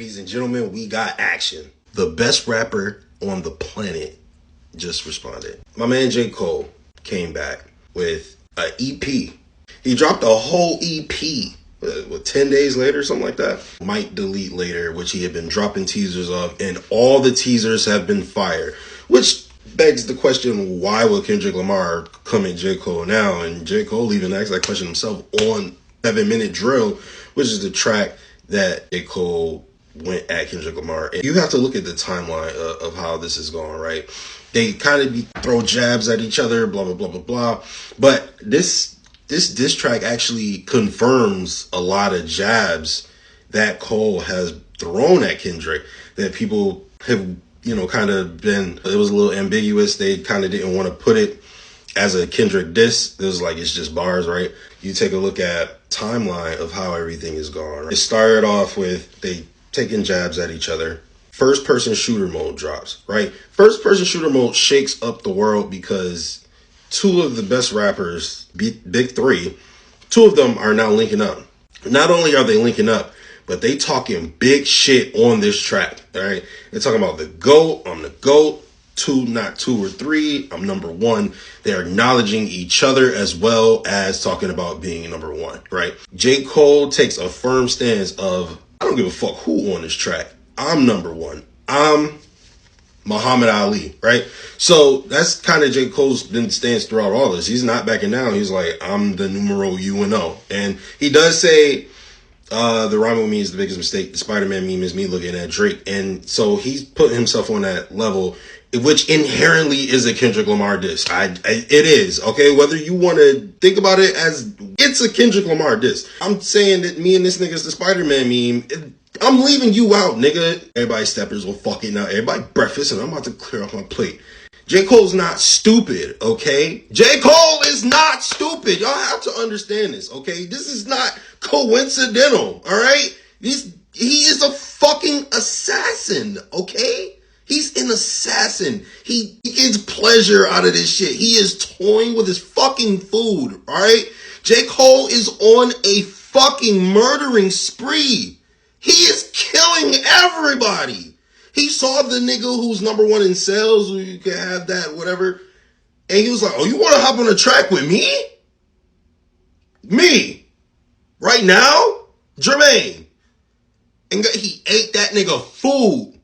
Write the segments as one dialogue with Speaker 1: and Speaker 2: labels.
Speaker 1: Ladies and gentlemen, we got action. The best rapper on the planet just responded. My man J. Cole came back with an EP. He dropped a whole EP, 10 days later, something like that. Might delete later, which he had been dropping teasers of, and all the teasers have been fire. Which begs the question, why would Kendrick Lamar come at J. Cole now? And J. Cole even asked that question himself on 7-Minute Drill, which is the track that J. Cole went at Kendrick Lamar. And you have to look at the timeline of how this is going, right? They kind of throw jabs at each other, blah, blah, blah, blah, blah. But this diss track actually confirms a lot of jabs that Cole has thrown at Kendrick that people have, kind of been, it was a little ambiguous. They kind of didn't want to put it as a Kendrick diss. It was like, it's just bars, right? You take a look at timeline of how everything is going. Right? It started off with they taking jabs at each other. First person shooter mode drops, right? First person shooter mode shakes up the world because two of the best rappers, big three, two of them are now linking up. Not only are they linking up, but they talking big shit on this track, all right? They're talking about the GOAT, I'm the GOAT, two, not two or three, I'm number one. They're acknowledging each other as well as talking about being number one, right? J. Cole takes a firm stance of, I don't give a fuck who on this track. I'm number one. I'm Muhammad Ali, right? So that's kind of J. Cole's been stance throughout all this. He's not backing down. He's like, I'm the numero uno. And he does say, the rhyme with me is the biggest mistake. The Spider-Man meme is me looking at Drake. And so he's putting himself on that level, which inherently is a Kendrick Lamar diss. It is, okay? Whether you want to think about it as, it's a Kendrick Lamar diss. I'm saying that me and this nigga's the Spider-Man meme. I'm leaving you out, nigga. Everybody steppers will fuck it now. Everybody breakfast, and I'm about to clear off my plate. J. Cole's not stupid, okay? J. Cole is not stupid. Y'all have to understand this, okay? This is not coincidental, all right? He is a fucking assassin, okay? He's an assassin. He gets pleasure out of this shit. He is toying with his fucking food, all right? J. Cole is on a fucking murdering spree. He is killing everybody. He saw the nigga who's number one in sales, who you can have that, whatever. And he was like, oh, you want to hop on a track with me? Me? Right now? Jermaine. And he ate that nigga food.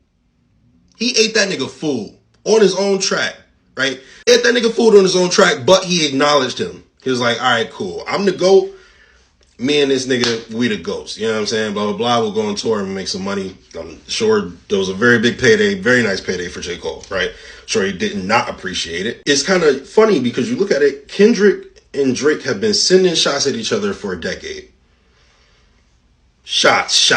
Speaker 1: He ate that nigga food on his own track, right? He ate that nigga food on his own track, but he acknowledged him. He was like, all right, cool. I'm the GOAT. Me and this nigga, we the ghosts. You know what I'm saying? Blah, blah, blah. We'll go on tour and make some money. I'm sure there was a very big payday, very nice payday for J. Cole, right? Sure, he did not appreciate it. It's kind of funny because you look at it, Kendrick and Drake have been sending shots at each other for a decade. Shots.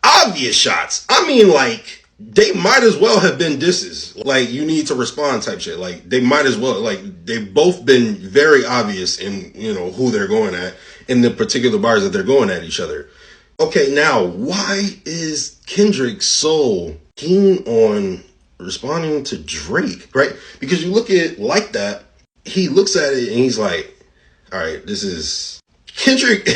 Speaker 1: Obvious shots. I mean, like, they might as well have been disses. Like, you need to respond type shit. Like, they might as well. Like, they've both been very obvious in, who they're going at in the particular bars that they're going at each other. Okay, now, why is Kendrick so keen on responding to Drake, right? Because you look at it like that, he looks at it and he's like, all right, this is... Kendrick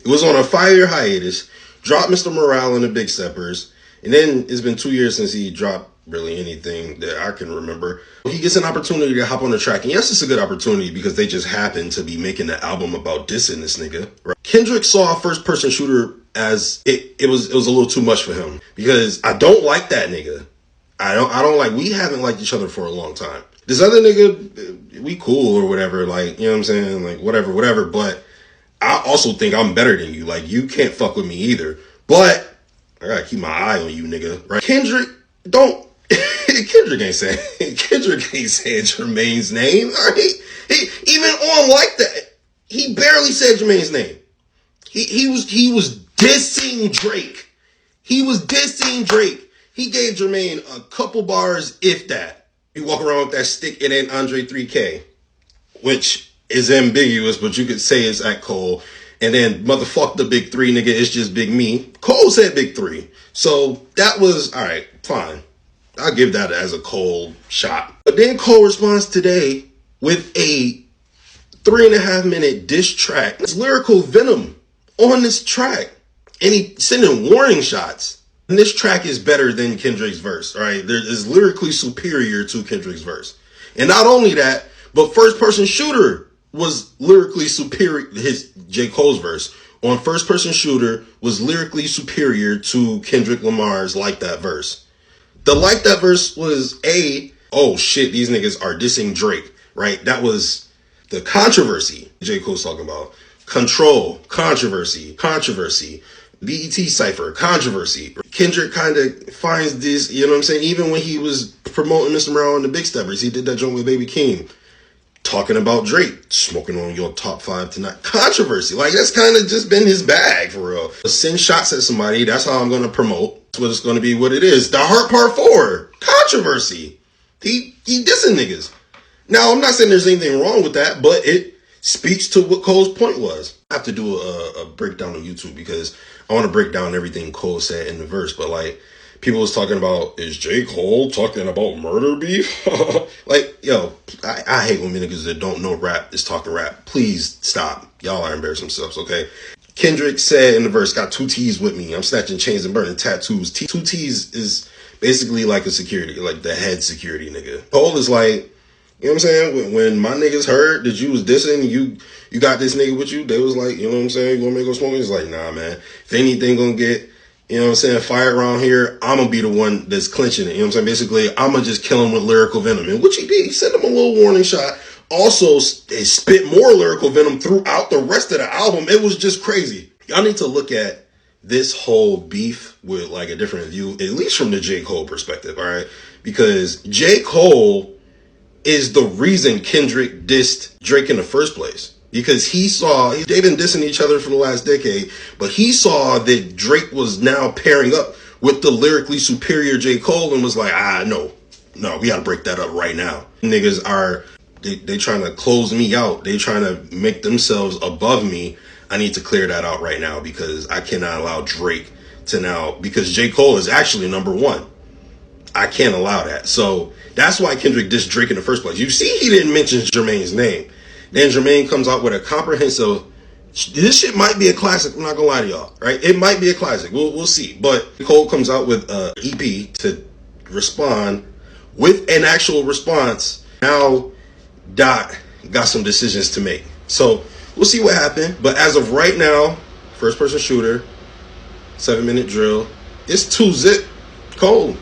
Speaker 1: was on a 5-year hiatus, dropped Mr. Morale and the Big Steppers, and then it's been 2 years since he dropped really anything that I can remember. He gets an opportunity to hop on the track. And yes, it's a good opportunity because they just happen to be making the album about dissing this nigga. Right? Kendrick saw a first person shooter as it was a little too much for him because I don't like that nigga. I don't like, we haven't liked each other for a long time. This other nigga, we cool or whatever. Like, you know what I'm saying? Like, whatever. But I also think I'm better than you. Like, you can't fuck with me either. But I gotta keep my eye on you, nigga. Right? Kendrick ain't saying Jermaine's name, all right? He even on like that, he barely said Jermaine's name. He was dissing Drake. He gave Jermaine a couple bars, if that. You walk around with that stick, it ain't Andre 3K, which is ambiguous, but you could say it's at Cole. And then motherfuck the big three, nigga, it's just big me. Cole said big three. So that was, all right, fine. I'll give that as a Cole shot. But then Cole responds today with a 3.5-minute diss track. It's lyrical venom on this track. And he sending warning shots. And this track is better than Kendrick's verse, right? There is lyrically superior to Kendrick's verse. And not only that, but First Person Shooter was lyrically superior. His J. Cole's verse on First Person Shooter was lyrically superior to Kendrick Lamar's Like That verse. The Like That verse was oh shit, these niggas are dissing Drake, right? That was the controversy J. Cole's talking about. Control, controversy, BET Cypher, controversy. Kendrick kind of finds this, you know what I'm saying? Even when he was promoting Mr. Morale and the Big Steppers, he did that joint with Baby Keem. Talking about Drake, smoking on your top 5 tonight. Controversy. Like, that's kind of just been his bag, for real. Send shots at somebody, that's how I'm going to promote. That's what it's going to be what it is. The Heart Part 4. Controversy. He dissing niggas. Now, I'm not saying there's anything wrong with that, but it speaks to what Cole's point was. I have to do a breakdown on YouTube because I want to break down everything Cole said in the verse. But like, people was talking about, is J. Cole talking about murder beef? Like, yo, I hate when niggas that don't know rap is talking rap. Please stop. Y'all are embarrassing themselves, okay? Kendrick said in the verse, got 2 T's with me. I'm snatching chains and burning tattoos. 2 T's is basically like a security, like the head security nigga. Cole is like, you know what I'm saying? When my niggas heard that you was dissing, you got this nigga with you, they was like, you know what I'm saying? You gonna make go smoke? He's like, nah, man. If anything gonna get, you know what I'm saying, fired around here, I'm gonna be the one that's clinching it. You know what I'm saying? Basically, I'm gonna just kill him with lyrical venom. And which he did. He sent him a little warning shot. Also, they spit more lyrical venom throughout the rest of the album. It was just crazy. Y'all need to look at this whole beef with like a different view, at least from the J. Cole perspective, all right? Because J. Cole is the reason Kendrick dissed Drake in the first place. Because he saw, they've been dissing each other for the last decade, but he saw that Drake was now pairing up with the lyrically superior J. Cole and was like, no, we gotta break that up right now. Niggas are, they trying to close me out. They trying to make themselves above me. I need to clear that out right now because I cannot allow Drake to now, because J. Cole is actually number 1. I can't allow that. So that's why Kendrick dissed Drake in the first place. You see, he didn't mention Jermaine's name. Then Jermaine comes out with a comprehensive, this shit might be a classic, I'm not gonna lie to y'all, right? It might be a classic, we'll see. But Cole comes out with an EP to respond with an actual response. Now, Dot got some decisions to make. So, we'll see what happened. But as of right now, First Person Shooter, 7-minute drill, it's 2-zip Cole.